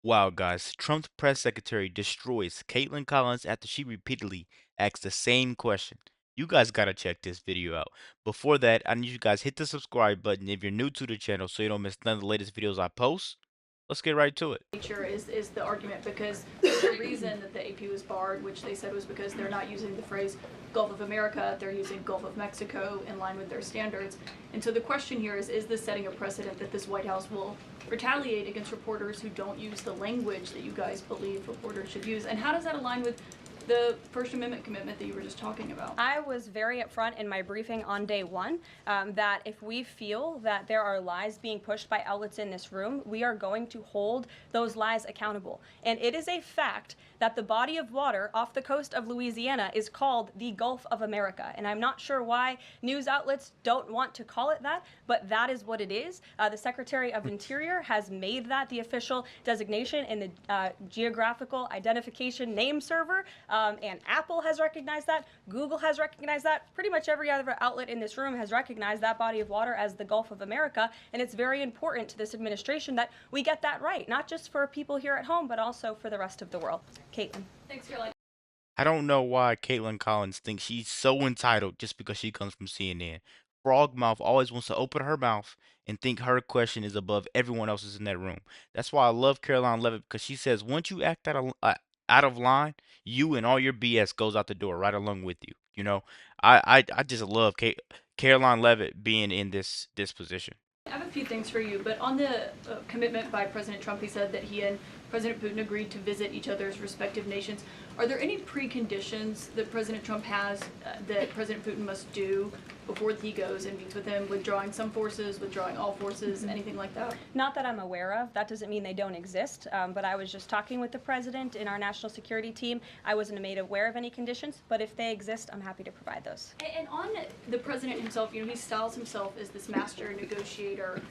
Wow, guys, Trump's press secretary destroys Caitlin Collins after she repeatedly asks the same question. You guys gotta check this video out. Before that, I need you guys hit the subscribe button if you're new to the channel so you don't miss none of the latest videos I post. Let's get right to it. Nature is the argument because the reason that the AP was barred, which they said was because they're not using the phrase Gulf of America, they're using Gulf of Mexico in line with their standards. And so the question here is this setting a precedent that this White House will retaliate against reporters who don't use the language that you guys believe reporters should use? And how does that align with the First Amendment commitment that you were just talking about? I was very upfront in my briefing on day one that if we feel that there are lies being pushed by outlets in this room, we are going to hold those lies accountable. And it is a fact that the body of water off the coast of Louisiana is called the Gulf of America. And I'm not sure why news outlets don't want to call it that, but that is what it is. The Secretary of Interior has made that the official designation in the geographical identification name server. And Apple has recognized that. Google has recognized that. Pretty much every other outlet in this room has recognized that body of water as the Gulf of America. And it's very important to this administration that we get that right, not just for people here at home, but also for the rest of the world. Caitlin. Thanks, Caroline. I don't know why Caitlin Collins thinks she's so entitled just because she comes from CNN. Frogmouth always wants to open her mouth and think her question is above everyone else's in that room. That's why I love Caroline Levitt because she says once you act out of line, you and all your BS goes out the door right along with you. You know, I just love Caroline Levitt being in this position. I have a few things for you, but on the commitment by President Trump, he said that he and President Putin agreed to visit each other's respective nations. Are there any preconditions that President Trump has that President Putin must do before he goes and meets with him, withdrawing some forces, withdrawing all forces, anything like that? Not that I'm aware of. That doesn't mean they don't exist. But I was just talking with the president in our national security team. I wasn't made aware of any conditions, but if they exist, I'm happy to provide those. And on the president himself, he styles himself as this master negotiator.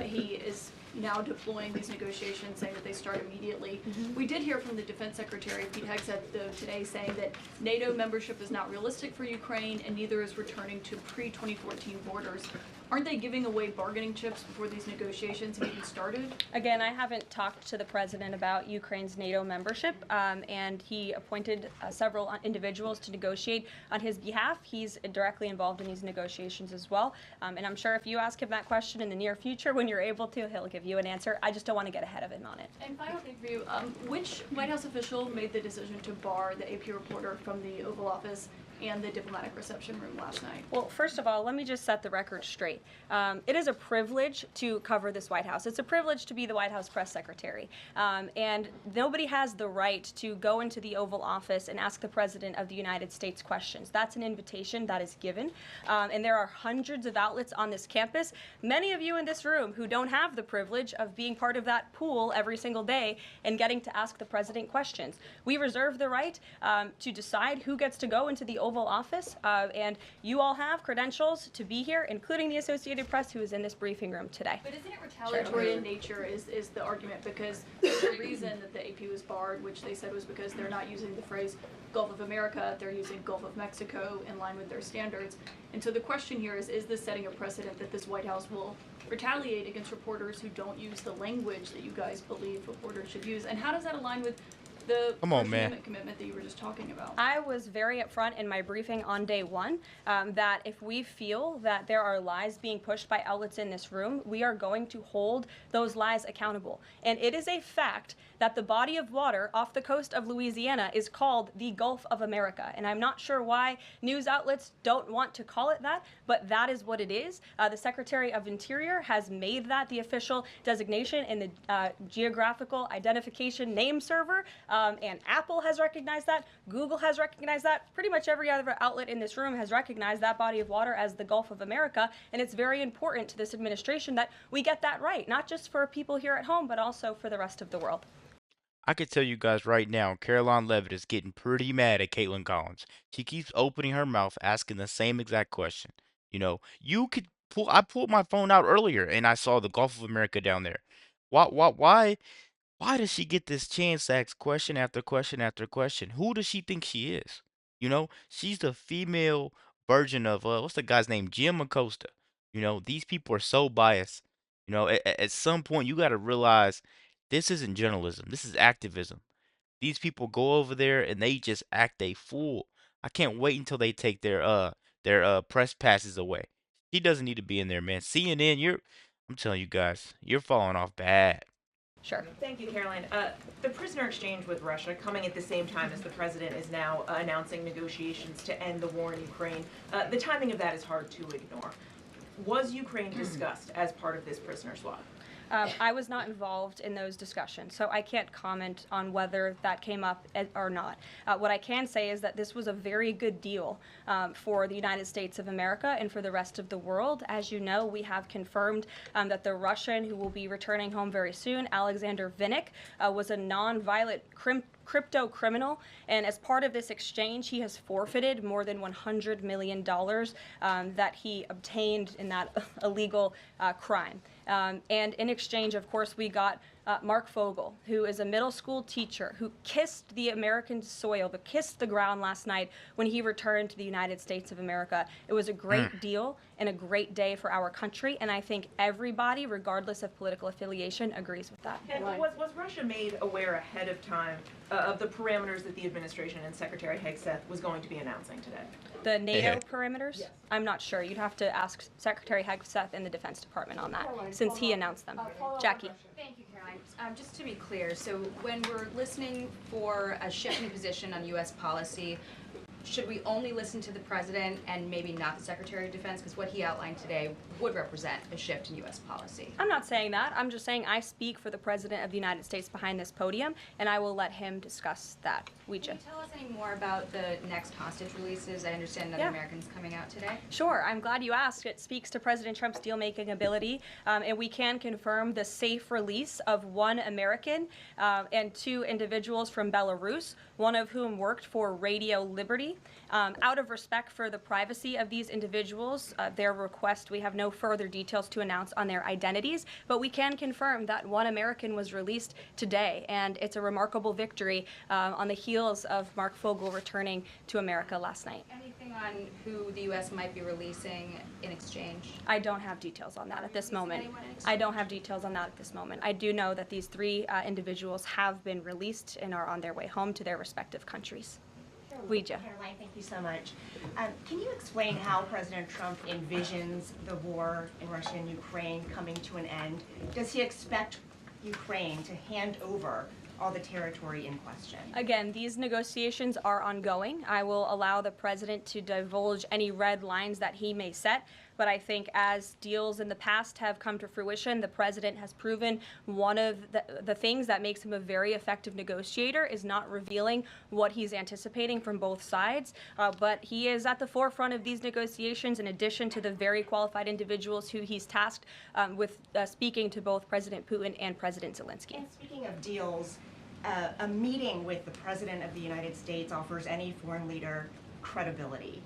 He is now deploying these negotiations, saying that they start immediately. We did hear from the Defense Secretary, Pete Hegseth, though, today saying that NATO membership is not realistic for Ukraine and neither is returning to pre-2014 borders. Aren't they giving away bargaining chips before these negotiations have even started? Again, I haven't talked to the president about Ukraine's NATO membership, and he appointed several individuals to negotiate on his behalf. He's directly involved in these negotiations as well, and I'm sure if you ask him that question in the near future when you're able to, he'll give you an answer. I just don't want to get ahead of him on it. And final thing for you, which White House official made the decision to bar the AP reporter from the Oval Office and the diplomatic reception room last night? Well, first of all, let me just set the record straight. It is a privilege to cover this White House. It's a privilege to be the White House press secretary. And nobody has the right to go into the Oval Office and ask the President of the United States questions. That's an invitation that is given. And there are hundreds of outlets on this campus, many of you in this room who don't have the privilege of being part of that pool every single day and getting to ask the President questions. We reserve the right to decide who gets to go into the Oval Office, and you all have credentials to be here, including the Associated Press, who is in this briefing room today. But isn't it retaliatory in nature is the argument because the reason that the AP was barred, which they said was because they're not using the phrase Gulf of America, they're using Gulf of Mexico in line with their standards. And so the question here is this setting a precedent that this White House will retaliate against reporters who don't use the language that you guys believe reporters should use? And how does that align with the Come on, First man. Amendment commitment that you were just talking about? I was very upfront in my briefing on day one that if we feel that there are lies being pushed by outlets in this room, we are going to hold those lies accountable. And it is a fact that the body of water off the coast of Louisiana is called the Gulf of America. And I'm not sure why news outlets don't want to call it that, but that is what it is. The Secretary of Interior has made that the official designation in the geographical identification name server. And Apple has recognized that. Google has recognized that. Pretty much every other outlet in this room has recognized that body of water as the Gulf of America. And it's very important to this administration that we get that right, not just for people here at home, but also for the rest of the world. I could tell you guys right now, Caroline Levitt is getting pretty mad at Caitlin Collins. She keeps opening her mouth, asking the same exact question. You know, you could pull. I pulled my phone out earlier, and I saw the Gulf of America down there. Why does she get this chance to ask question after question after question? Who does she think she is? You know, she's the female version of what's the guy's name? Jim Acosta. You know, these people are so biased. You know, at some point you got to realize This isn't journalism. This is activism. These people go over there and they just act a fool. I can't wait until they take their press passes away. He doesn't need to be in there, man. CNN, I'm telling you guys, you're falling off bad. Sure. Thank you, Caroline. The prisoner exchange with Russia coming at the same time as the president is now announcing negotiations to end the war in Ukraine. The timing of that is hard to ignore. Was Ukraine discussed as part of this prisoner swap? I was not involved in those discussions, so I can't comment on whether that came up or not. What I can say is that this was a very good deal for the United States of America and for the rest of the world. As you know, we have confirmed that the Russian who will be returning home very soon, Alexander Vinnik, was a non-violent crypto criminal, and as part of this exchange, he has forfeited more than $100 million that he obtained in that illegal crime. And in exchange, of course, we got Mark Fogel, who is a middle school teacher who kissed the American soil, but kissed the ground last night when he returned to the United States of America. It was a great deal and a great day for our country, and I think everybody, regardless of political affiliation, agrees with that. And was Russia made aware ahead of time of the parameters that the administration and Secretary Hegseth was going to be announcing today? The NATO perimeters? Yes. I'm not sure. You'd have to ask Secretary Hegseth in the Defense Department on that, since he announced them. Jackie. Thank you, Caroline. Just to be clear, so when we're listening for a shift in position on U.S. policy, should we only listen to the president and maybe not the Secretary of Defense? Because what he outlined today would represent a shift in U.S. policy. I'm not saying that. I'm just saying I speak for the President of the United States behind this podium, and I will let him discuss that. Can you tell us any more about the next hostage releases? I understand another American's coming out today. Sure. I'm glad you asked. It speaks to President Trump's deal-making ability, and we can confirm the safe release of one American and two individuals from Belarus, one of whom worked for Radio Liberty. Out of respect for the privacy of these individuals, their request, we have no further details to announce on their identities, but we can confirm that one American was released today, and it's a remarkable victory on the heels of Mark Fogel returning to America last night. Anything on who the U.S. might be releasing in exchange? I don't have details on that at this moment. I don't have details on that at this moment. I do know that these three individuals have been released and are on their way home to their respective countries. Ouija. Caroline, thank you so much. Can you explain how President Trump envisions the war in Russia and Ukraine coming to an end? Does he expect Ukraine to hand over all the territory in question? Again, these negotiations are ongoing. I will allow the president to divulge any red lines that he may set, but I think as deals in the past have come to fruition, the president has proven one of the things that makes him a very effective negotiator is not revealing what he's anticipating from both sides, but he is at the forefront of these negotiations in addition to the very qualified individuals who he's tasked with speaking to both President Putin and President Zelensky. And speaking of deals, a meeting with the President of the United States offers any foreign leader credibility.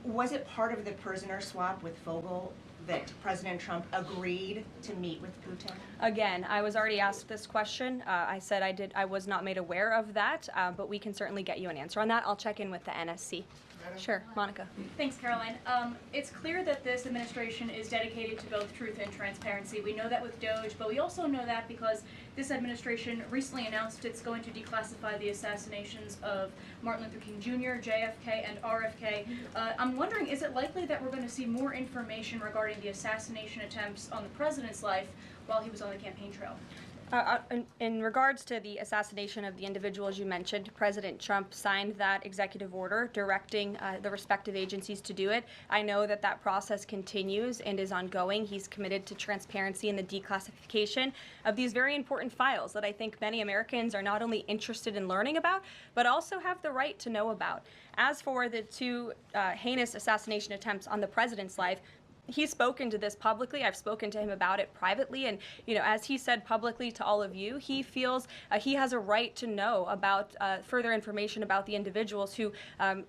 Was it part of the prisoner swap with Fogel that President Trump agreed to meet with Putin? Again, I was already asked this question. I said I was not made aware of that, but we can certainly get you an answer on that. I'll check in with the NSC. Sure, Monica. Thanks, Caroline. It's clear that this administration is dedicated to both truth and transparency. We know that with DOJ, but we also know that because this administration recently announced it's going to declassify the assassinations of Martin Luther King Jr., JFK, and RFK. I'm wondering, is it likely that we're going to see more information regarding the assassination attempts on the president's life while he was on the campaign trail? In regards to the assassination of the individuals you mentioned, President Trump signed that executive order directing the respective agencies to do it. I know that that process continues and is ongoing. He's committed to transparency in the declassification of these very important files that I think many Americans are not only interested in learning about, but also have the right to know about. As for the two heinous assassination attempts on the president's life, he's spoken to this publicly. I've spoken to him about it privately, and as he said publicly to all of you, he feels he has a right to know about further information about the individuals who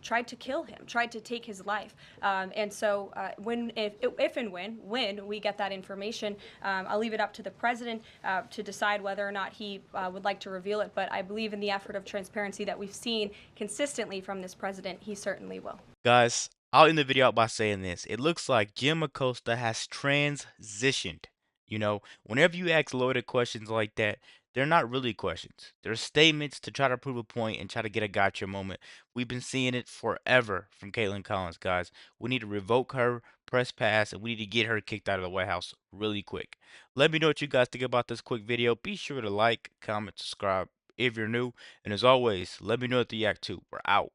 tried to kill him, tried to take his life. And so, if and when we get that information, I'll leave it up to the president to decide whether or not he would like to reveal it. But I believe in the effort of transparency that we've seen consistently from this president, he certainly will. Guys, I'll end the video out by saying this. It looks like Jim Acosta has transitioned. Whenever you ask loaded questions like that, They're not really questions. They're statements to try to prove a point and try to get a gotcha moment. We've been seeing it forever from Caitlin Collins, guys. We need to revoke her, press pass, and we need to get her kicked out of the White House really quick. Let me know what you guys think about this quick video. Be sure to like, comment, subscribe if you're new. And as always, let me know what you react to. We're out.